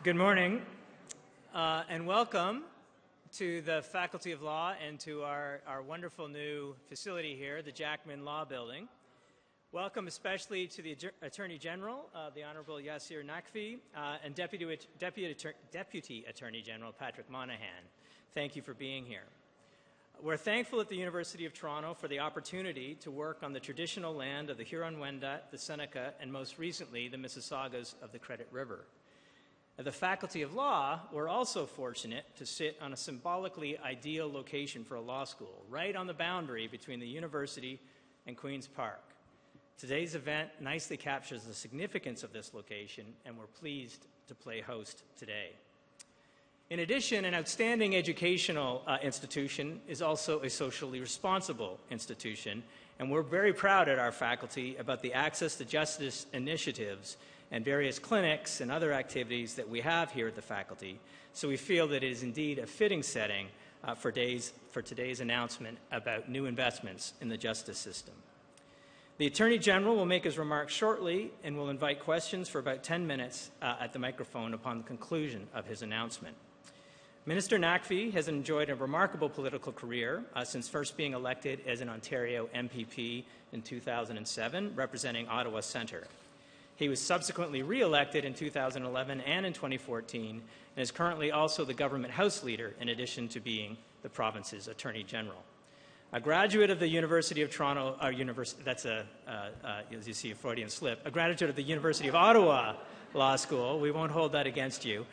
Good morning, and welcome to the Faculty of Law and to our wonderful new facility here, the Jackman Law Building. Welcome especially to the Attorney General, the Honorable Yasir Naqvi, and Deputy Attorney General Patrick Monahan. Thank you for being here. We're thankful at the University of Toronto for the opportunity to work on the traditional land of the Huron-Wendat, the Seneca, and most recently the Mississaugas of the Credit River. At the Faculty of Law, we're also fortunate to sit on a symbolically ideal location for a law school, right on the boundary between the university and Queen's Park. Today's event nicely captures the significance of this location, and we're pleased to play host today. In addition, an outstanding educational institution is also a socially responsible institution, and we're very proud at our faculty about the Access to Justice initiatives and various clinics and other activities that we have here at the faculty. So we feel that it is indeed a fitting setting for today's announcement about new investments in the justice system. The Attorney General will make his remarks shortly and will invite questions for about 10 minutes at the microphone upon the conclusion of his announcement. Minister Naqvi has enjoyed a remarkable political career since first being elected as an Ontario MPP in 2007, representing Ottawa Centre. He was subsequently re-elected in 2011 and in 2014, and is currently also the government House Leader in addition to being the province's Attorney General. A graduate of the University of Toronto, as you see, a Freudian slip, a graduate of the University of Ottawa Law School, we won't hold that against you.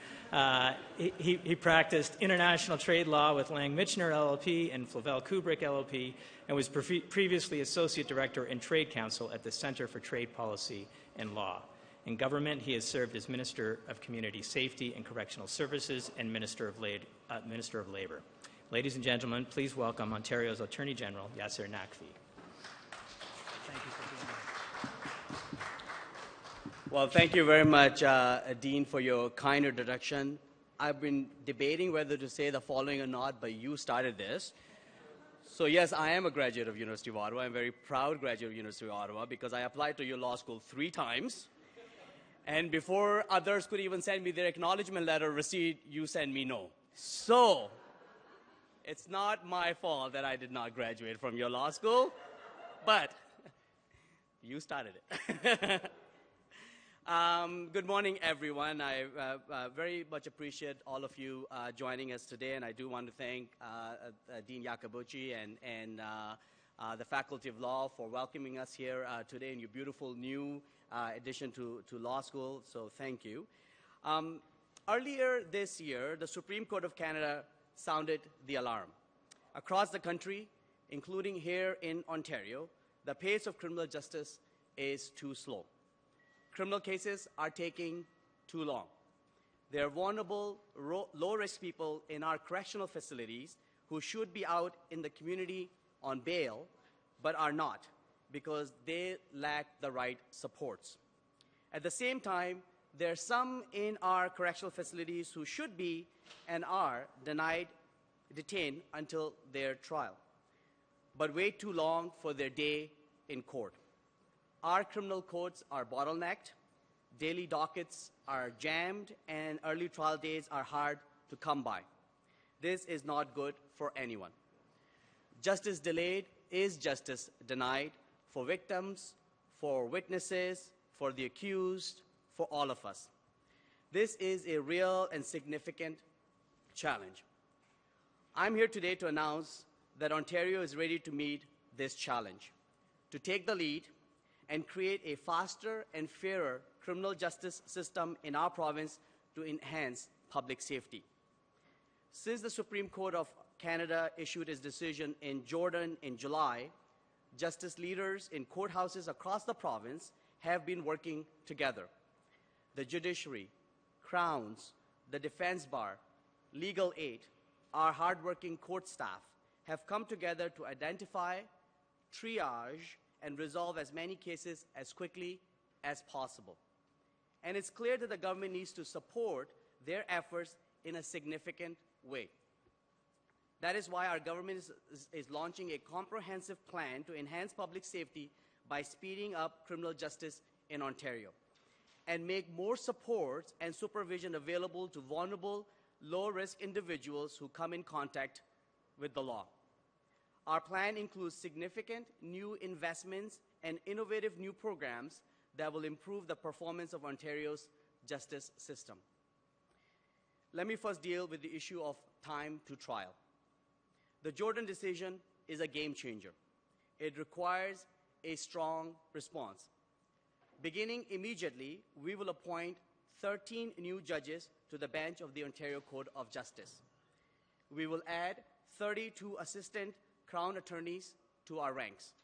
He practiced international trade law with Lang Michener LLP and Flavel Kubrick LLP, and was previously Associate Director and Trade Counsel at the Centre for Trade Policy and Law. In government, he has served as Minister of Community Safety and Correctional Services and Minister of Labour. Ladies and gentlemen, please welcome Ontario's Attorney General, Yasir Naqvi. Thank you for being here. Well, thank you very much, Dean, for your kind introduction. I've been debating whether to say the following or not, but you started this. So yes, I am a graduate of University of Ottawa. I'm a very proud graduate of University of Ottawa because I applied to your law school 3 times. And before others could even send me their acknowledgement letter receipt, you sent me no. So it's not my fault that I did not graduate from your law school, but you started it. Good morning, everyone. I very much appreciate all of you joining us today, and I do want to thank Dean Yakabuchi and the Faculty of Law for welcoming us here today in your beautiful new addition to law school, so thank you. Earlier this year, the Supreme Court of Canada sounded the alarm. Across the country, including here in Ontario, the pace of criminal justice is too slow. Criminal cases are taking too long. There are vulnerable, low-risk people in our correctional facilities who should be out in the community on bail, but are not because they lack the right supports. At the same time, there are some in our correctional facilities who should be and are detained until their trial, but wait too long for their day in court. Our criminal courts are bottlenecked, daily dockets are jammed, and early trial days are hard to come by. This is not good for anyone. Justice delayed is justice denied for victims, for witnesses, for the accused, for all of us. This is a real and significant challenge. I'm here today to announce that Ontario is ready to meet this challenge, to take the lead and create a faster and fairer criminal justice system in our province to enhance public safety. Since the Supreme Court of Canada issued its decision in Jordan in July, justice leaders in courthouses across the province have been working together. The judiciary, Crowns, the defense bar, legal aid, our hardworking court staff have come together to identify, triage, and resolve as many cases as quickly as possible. And it's clear that the government needs to support their efforts in a significant way. That is why our government is launching a comprehensive plan to enhance public safety by speeding up criminal justice in Ontario. and make more support and supervision available to vulnerable, low-risk individuals who come in contact with the law. Our plan includes significant new investments and innovative new programs that will improve the performance of Ontario's justice system. Let me first deal with the issue of time to trial. The Jordan decision is a game changer. It requires a strong response. Beginning immediately, we will appoint 13 new judges to the bench of the Ontario Court of Justice. We will add 32 assistant Crown attorneys to our ranks.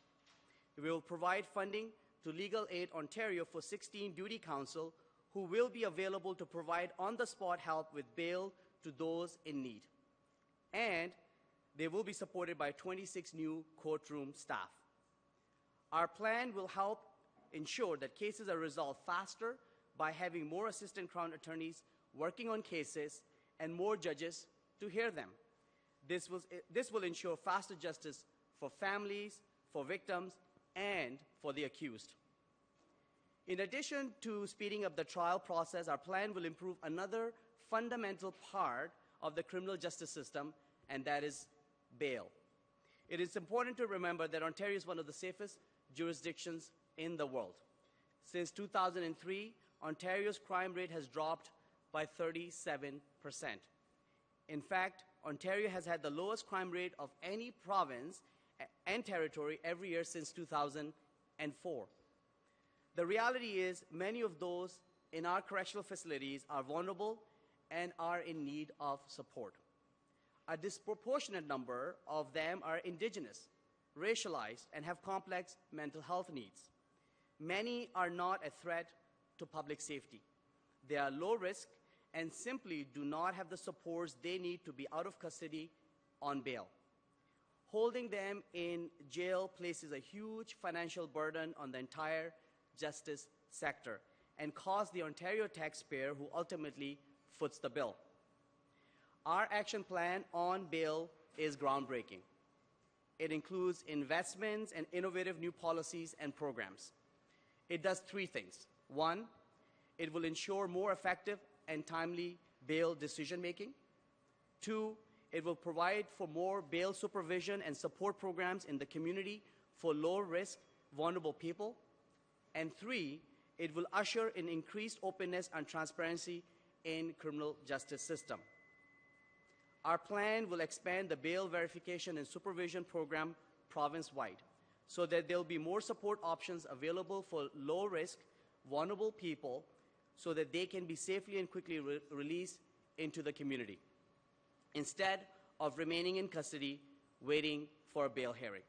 We will provide funding to Legal Aid Ontario for 16 duty counsel who will be available to provide on-the-spot help with bail to those in need. And they will be supported by 26 new courtroom staff. Our plan will help ensure that cases are resolved faster by having more assistant Crown attorneys working on cases and more judges to hear them. This will ensure faster justice for families, for victims, and for the accused. In addition to speeding up the trial process, our plan will improve another fundamental part of the criminal justice system, and that is bail. It is important to remember that Ontario is one of the safest jurisdictions in the world. Since 2003, Ontario's crime rate has dropped by 37%. In fact, Ontario has had the lowest crime rate of any province and territory every year since 2004. The reality is many of those in our correctional facilities are vulnerable and are in need of support. A disproportionate number of them are Indigenous, racialized, and have complex mental health needs. Many are not a threat to public safety. They are low risk and simply do not have the supports they need to be out of custody on bail. Holding them in jail places a huge financial burden on the entire justice sector and costs the Ontario taxpayer who ultimately foots the bill. Our action plan on bail is groundbreaking. It includes investments and innovative new policies and programs. It does three things. One, it will ensure more effective and timely bail decision-making. Two, it will provide for more bail supervision and support programs in the community for low-risk, vulnerable people. And three, it will usher in increased openness and transparency in criminal justice system. Our plan will expand the bail verification and supervision program province-wide so that there will be more support options available for low-risk, vulnerable people so that they can be safely and quickly released into the community, instead of remaining in custody waiting for a bail hearing.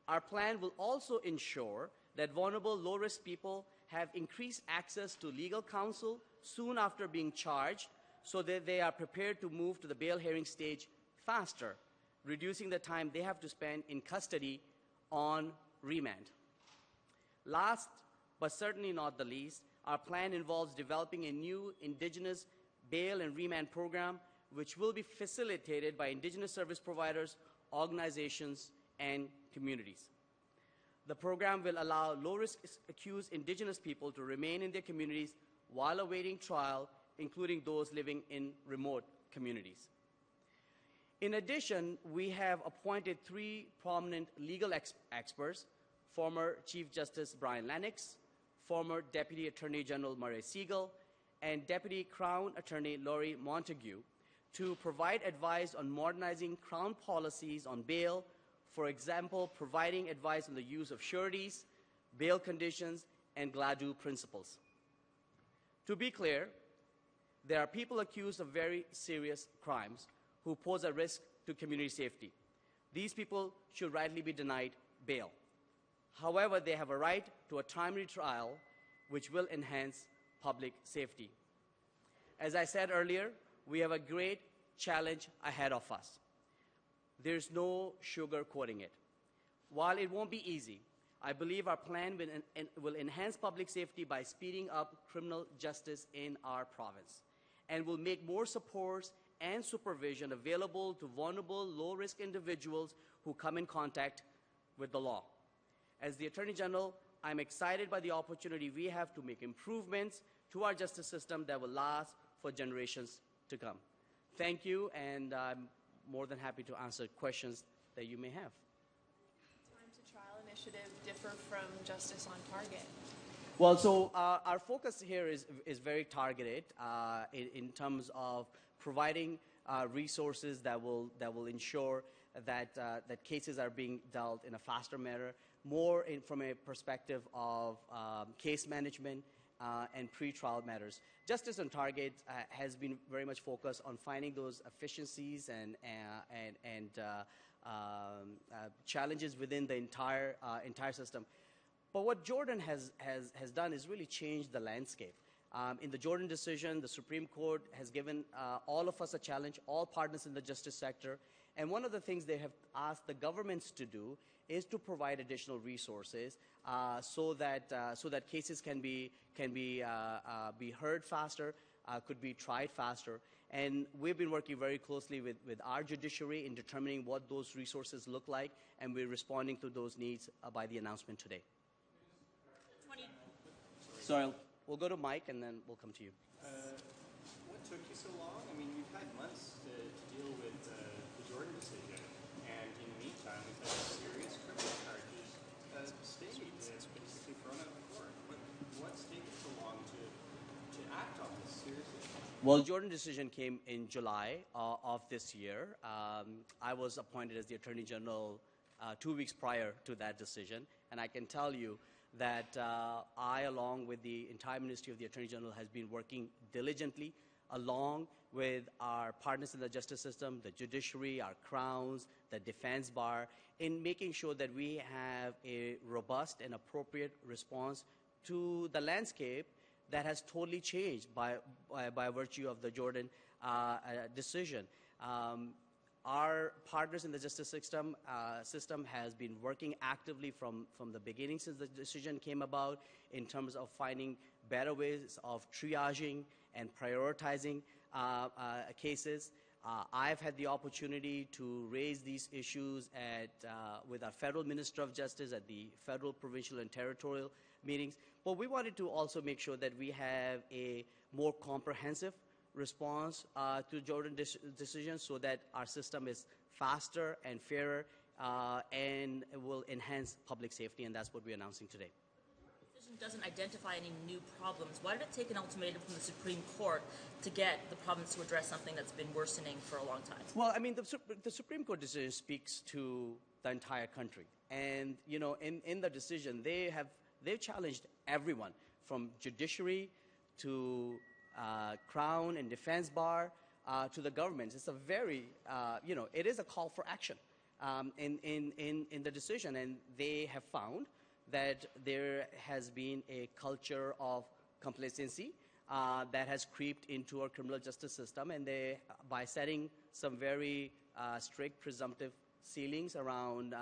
Our plan will also ensure that vulnerable, low-risk people have increased access to legal counsel soon after being charged so that they are prepared to move to the bail hearing stage faster, reducing the time they have to spend in custody on remand. Last, but certainly not the least, our plan involves developing a new Indigenous bail and remand program which will be facilitated by Indigenous service providers, organizations, and communities. The program will allow low-risk accused Indigenous people to remain in their communities while awaiting trial, including those living in remote communities. In addition, we have appointed three prominent legal experts, former Chief Justice Brian Lennox, former Deputy Attorney General Murray Siegel, and Deputy Crown Attorney Laurie Montague, to provide advice on modernizing Crown policies on bail, for example, providing advice on the use of sureties, bail conditions, and GLADU principles. To be clear, there are people accused of very serious crimes who pose a risk to community safety. These people should rightly be denied bail. However, they have a right to a timely trial which will enhance public safety. As I said earlier, we have a great challenge ahead of us. There's no sugarcoating it. While it won't be easy, I believe our plan will enhance public safety by speeding up criminal justice in our province and will make more supports and supervision available to vulnerable, low-risk individuals who come in contact with the law. As the Attorney General I'm excited by the opportunity we have to make improvements to our justice system that will last for generations to come. Thank you, and I'm more than happy to answer questions that you may have. Time to trial initiative differ from Justice on Target? Well, so our focus here is very targeted in terms of providing resources that will ensure that cases are being dealt in a faster manner, more from a perspective of case management and pretrial matters. Justice on Target has been very much focused on finding those efficiencies and challenges within the entire system. But what Jordan has done is really changed the landscape. In the Jordan decision, the Supreme Court has given all of us a challenge, all partners in the justice sector. And one of the things they have asked the governments to do is to provide additional resources so that cases can be heard faster, could be tried faster. And we've been working very closely with our judiciary in determining what those resources look like, and we're responding to those needs by the announcement today. Sorry, we'll go to Mike, and then we'll come to you. What took you so long? I mean, we've had months to deal with the Jordan decision, and in the meantime, we've had serious criminal charges stayed, basically thrown out of court. What's taken so long to act on this seriously? Well, the Jordan decision came in July of this year. I was appointed as the Attorney General 2 weeks prior to that decision, and I can tell you that I, along with the entire Ministry of the Attorney General, has been working diligently along with our partners in the justice system, the judiciary, our crowns, the defense bar, in making sure that we have a robust and appropriate response to the landscape that has totally changed by virtue of the Jordan decision. Our partners in the justice system has been working actively from the beginning since the decision came about in terms of finding better ways of triaging and prioritizing cases. I've had the opportunity to raise these issues with our federal Minister of Justice at the federal, provincial, and territorial meetings. But we wanted to also make sure that we have a more comprehensive response to Jordan decision so that our system is faster and fairer and will enhance public safety, and that's what we're announcing today. The decision doesn't identify any new problems. Why did it take an ultimatum from the Supreme Court to get the province to address something that's been worsening for a long time? Well, I mean, the Supreme Court decision speaks to the entire country. And, you know, in the decision, they've challenged everyone from judiciary to Crown and Defense Bar to the governments. It's a very, it is a call for action in the decision. And they have found that there has been a culture of complacency that has creeped into our criminal justice system. And they, by setting some very strict presumptive ceilings around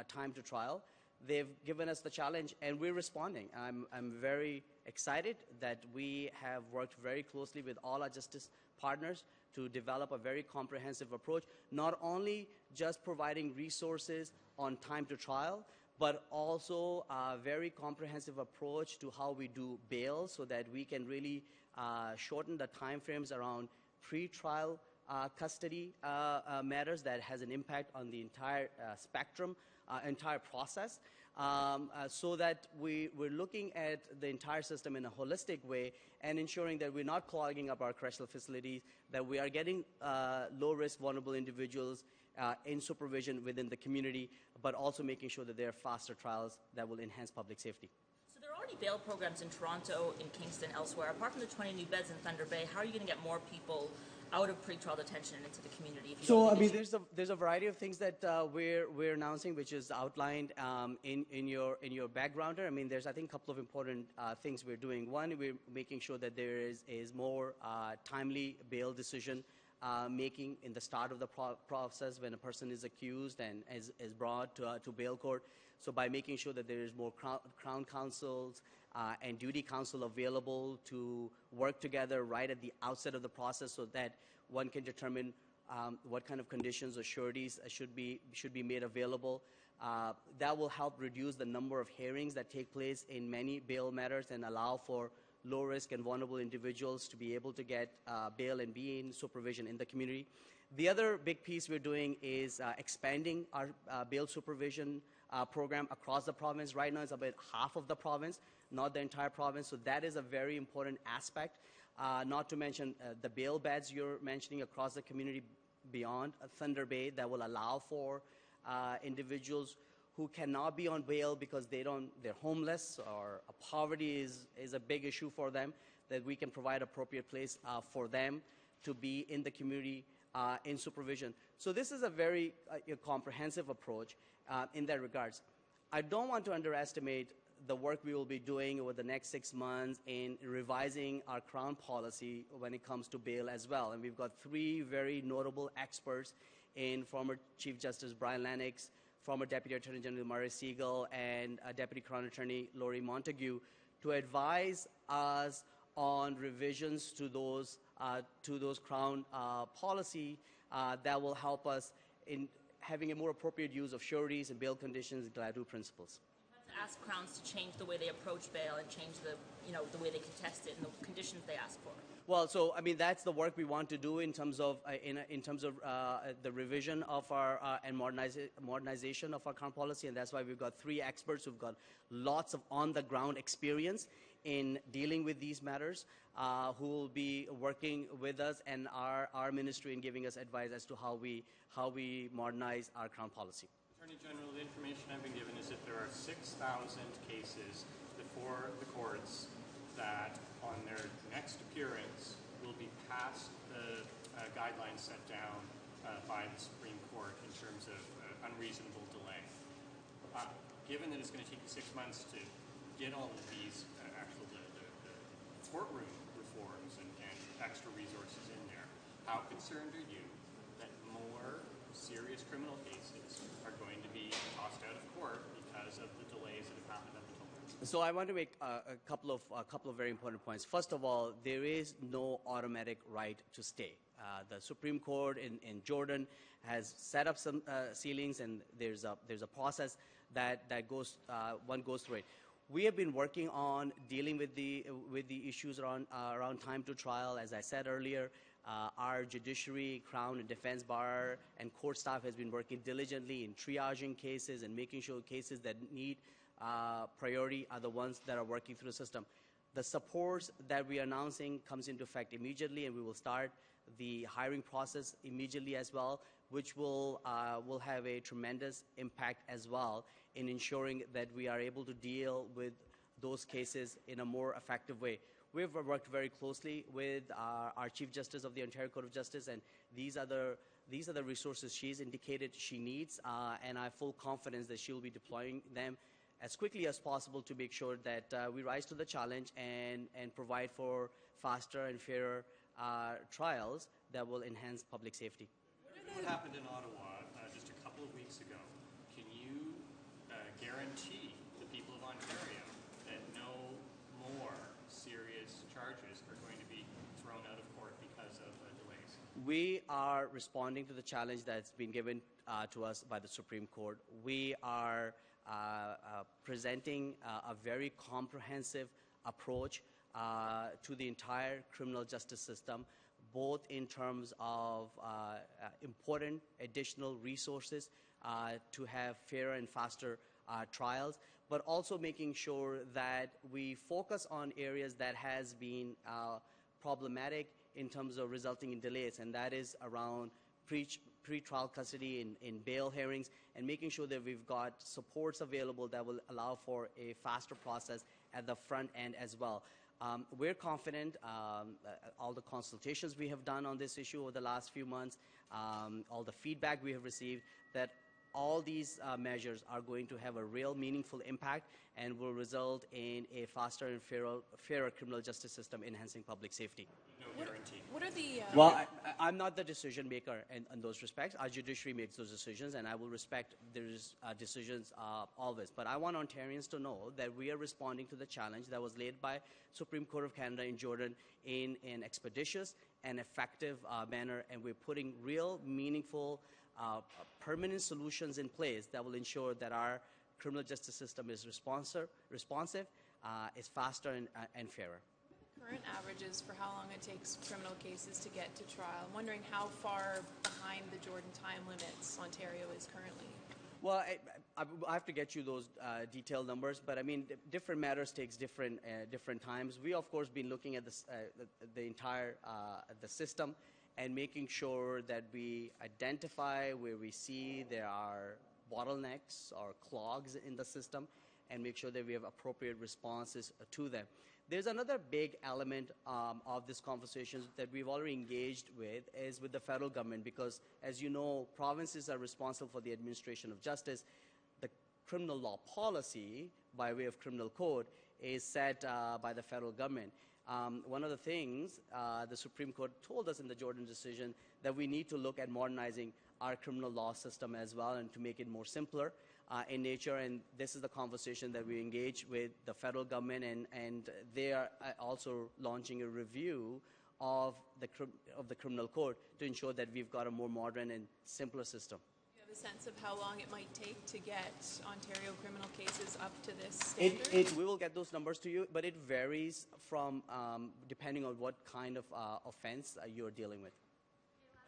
time to trial, they've given us the challenge, and we're responding. I'm very excited that we have worked very closely with all our justice partners to develop a very comprehensive approach, not only just providing resources on time to trial, but also a very comprehensive approach to how we do bail so that we can really shorten the timeframes around pre-trial custody matters that has an impact on the entire spectrum, entire process, so that we're looking at the entire system in a holistic way and ensuring that we're not clogging up our correctional facilities, that we are getting low-risk, vulnerable individuals in supervision within the community, but also making sure that there are faster trials that will enhance public safety. So there are already bail programs in Toronto, in Kingston, elsewhere. Apart from the 20 new beds in Thunder Bay, how are you going to get more people out of pretrial detention and into the community? So, I mean, there's a variety of things that we're announcing, which is outlined in your backgrounder. I mean, there's, I think, a couple of important things we're doing. One, we're making sure that there is more timely bail decision making in the start of the process when a person is accused and is brought to bail court. So by making sure that there is more Crown counsels and duty counsel available to work together right at the outset of the process so that one can determine what kind of conditions or sureties should be made available. That will help reduce the number of hearings that take place in many bail matters and allow for low-risk and vulnerable individuals to be able to get bail and be in supervision in the community. The other big piece we're doing is expanding our bail supervision program across the province. Right now, it's about half of the province, not the entire province. So that is a very important aspect. Not to mention the bail beds you're mentioning across the community beyond Thunder Bay that will allow for individuals who cannot be on bail because they're homeless or poverty is a big issue for them, that we can provide appropriate place for them to be in the community in supervision. So this is a very comprehensive approach in that regards. I don't want to underestimate the work we will be doing over the next 6 months in revising our Crown policy when it comes to bail as well. And we've got 3 very notable experts in former Chief Justice Brian Lennox, former Deputy Attorney General Murray Siegel, and Deputy Crown Attorney Laurie Montague to advise us on revisions to those Crown policy that will help us in having a more appropriate use of sureties and bail conditions and collateral principles. To ask Crowns to change the way they approach bail and change the way they contest it and the conditions they ask for. Well, so I mean that's the work we want to do in terms of the revision of our and modernization of our Crown policy, and that's why we've got 3 experts who've got lots of on-the-ground experience in dealing with these matters, who will be working with us and our ministry in giving us advice as to how we modernize our Crown policy. Attorney General, the information I've been given is that there are 6,000 cases before the courts that on their next appearance will be past the guidelines set down by the Supreme Court in terms of unreasonable delay. Given that it's going to take you 6 months to get all of these the courtroom reforms and extra resources in there, how concerned are you that more serious criminal cases are going to be tossed out of court because of the delays that have happened up until now? So I want to make a couple of very important points. First of all, there is no automatic right to stay. The Supreme Court in Jordan has set up some ceilings, and there's a process that one goes through it. We have been working on dealing with the issues around time to trial. As I said earlier, our judiciary, Crown and Defense Bar, and court staff has been working diligently in triaging cases and making sure cases that need priority are the ones that are working through the system. The supports that we are announcing comes into effect immediately, and we will start the hiring process immediately as well, which will have a tremendous impact as well in ensuring that we are able to deal with those cases in a more effective way. We've worked very closely with our Chief Justice of the Ontario Court of Justice, and these are the resources she's indicated she needs, and I have full confidence that she'll be deploying them as quickly as possible to make sure that we rise to the challenge and provide for faster and fairer trials that will enhance public safety. What happened in Ottawa just a couple of weeks ago? Can you guarantee the people of Ontario that no more serious charges are going to be thrown out of court because of delays? We are responding to the challenge that's been given to us by the Supreme Court. We are presenting a very comprehensive approach to the entire criminal justice system, both in terms of important additional resources to have fairer and faster trials, but also making sure that we focus on areas that has been problematic in terms of resulting in delays, and that is around pre-trial custody in bail hearings, and making sure that we've got supports available that will allow for a faster process at the front end as well. We're confident, all the consultations we have done on this issue over the last few months, all the feedback we have received, that all these measures are going to have a real meaningful impact and will result in a faster and fairer criminal justice system enhancing public safety. No guarantee. What are the... Well, I'm not the decision maker in those respects. Our judiciary makes those decisions, and I will respect their decisions always. But I want Ontarians to know that we are responding to the challenge that was laid by Supreme Court of Canada in Jordan in an expeditious and effective manner, and we're putting real, meaningful permanent solutions in place that will ensure that our criminal justice system is responsive, is faster and fairer. Current averages for how long it takes criminal cases to get to trial. I'm wondering how far behind the Jordan time limits Ontario is currently. Well, I have to get you those detailed numbers, but I mean, different matters takes different times. We, of course, been looking at this, the entire the system and making sure that we identify where we see there are bottlenecks or clogs in the system and make sure that we have appropriate responses to them. There's another big element of this conversation that we've already engaged with is with the federal government because, as you know, provinces are responsible for the administration of justice. The criminal law policy, by way of criminal code, is set by the federal government. One of the things the Supreme Court told us in the Jordan decision that we need to look at modernizing our criminal law system as well and to make it more simpler in nature, and this is the conversation that we engage with the federal government, and they are also launching a review of the criminal code to ensure that we've got a more modern and simpler system. Do you have a sense of how long it might take to get Ontario criminal cases up to this standard? We will get those numbers to you, but it varies from depending on what kind of offense you're dealing with.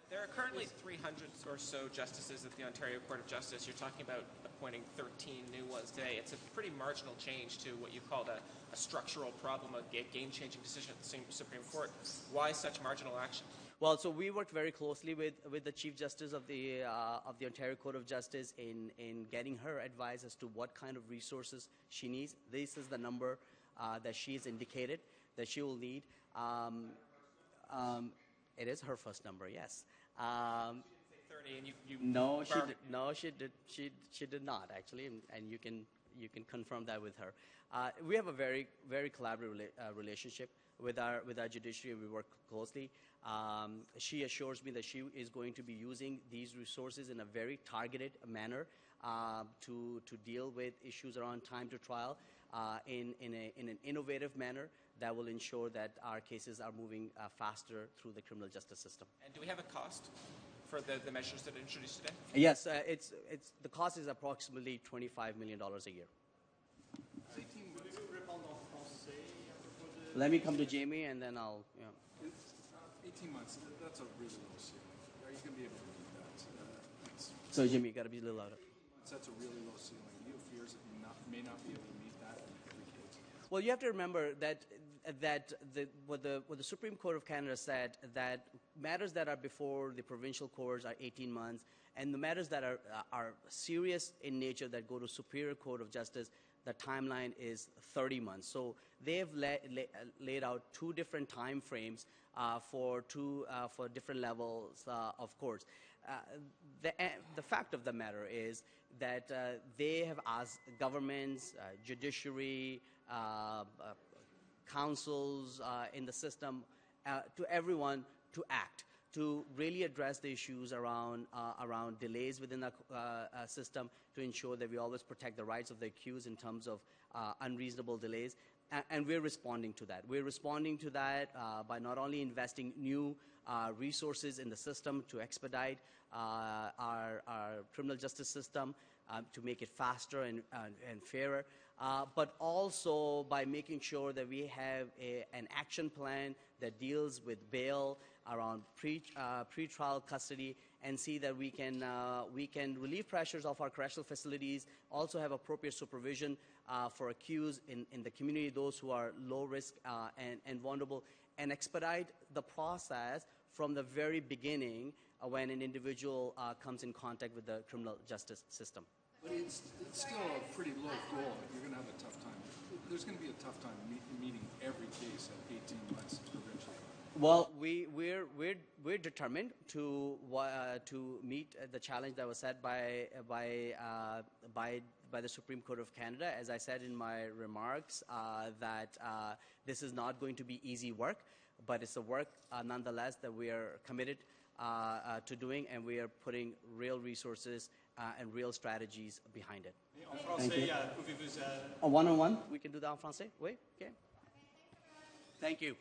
There are currently 300 or so justices at the Ontario Court of Justice. You're talking about appointing 13 new ones today. It's a pretty marginal change to what you called a structural problem, a game-changing decision at the Supreme Court. Why such marginal action? Well, so we worked very closely with the Chief Justice of the Ontario Court of Justice in getting her advice as to what kind of resources she needs. This is the number that she has indicated that she will need. It is her first number, yes. 30, and you no, she did not actually, and you can confirm that with her. We have a very collaborative relationship with our judiciary. We work closely. She assures me that she is going to be using these resources in a very targeted manner to deal with issues around time to trial in an innovative manner that will ensure that our cases are moving faster through the criminal justice system. And do we have a cost for the measures that are introduced today? Yes, the cost is approximately $25 million a year. Let me come to Jamie and then I'll. 18 months, that's a really low ceiling. Are you going to be able to meet that? So Jimmy, you got to be a little louder. That's a really low ceiling. Do you have fears that you may not be able to meet that in every case? Well, you have to remember that what the Supreme Court of Canada said, that matters that are before the provincial courts are 18 months, and the matters that are serious in nature that go to Superior Court of Justice, the timeline is 30 months. So they have laid out two different time frames for different levels of courts. The fact of the matter is that they have asked governments, judiciary, councils in the system, to everyone to act, to really address the issues around delays within the system, to ensure that we always protect the rights of the accused in terms of unreasonable delays. And we're responding to that. We're responding to that by not only investing new resources in the system to expedite our criminal justice system, to make it faster and fairer, but also by making sure that we have an action plan that deals with bail around pre-trial custody, and see that we can relieve pressures of our correctional facilities, also have appropriate supervision for accused in the community, those who are low risk and vulnerable, and expedite the process from the very beginning when an individual comes in contact with the criminal justice system. But it's still a pretty low goal. You're going to have a tough time. There's going to be a tough time meeting every case at 18 months provincially. Well, we're determined to meet the challenge that was set by the Supreme Court of Canada. As I said in my remarks, that this is not going to be easy work, but it's a work nonetheless that we are committed to doing, and we are putting real resources and real strategies behind it. En français, pouvez-vous... A one-on-one, we can do that en français? Oui, okay. Thank you.